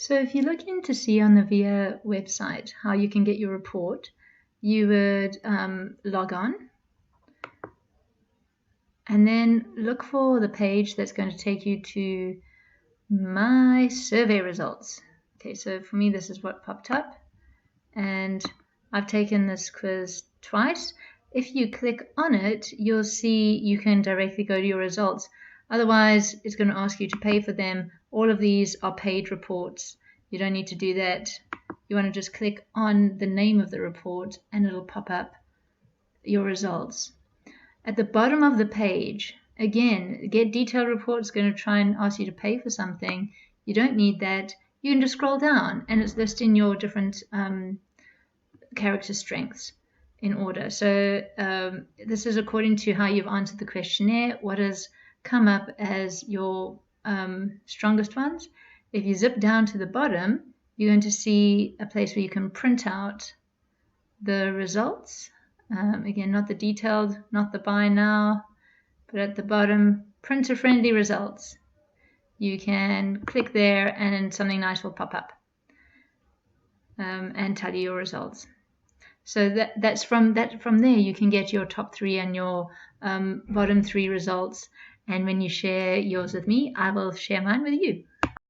So if you're looking to see on the VIA website how you can get your report, you would log on and then look for the page that's going to take you to my survey results. Okay, so for me this is what popped up, and I've taken this quiz twice. If you click on it, you'll see you can directly go to your results. Otherwise, it's going to ask you to pay for them. All of these are paid reports. You don't need to do that. You want to just click on the name of the report and it'll pop up your results. At the bottom of the page, again, Get Detailed Report is going to try and ask you to pay for something. You don't need that. You can just scroll down and it's listing your different character strengths in order. So this is according to how you've answered the questionnaire, what has come up as your strongest ones. If you zip down to the bottom, you're going to see a place where you can print out the results. Again, not the detailed, not the buy now, but at the bottom, printer-friendly results. You can click there and something nice will pop up and tell you your results. So that's from there you can get your top 3 and your bottom 3 results. And when you share yours with me, I will share mine with you.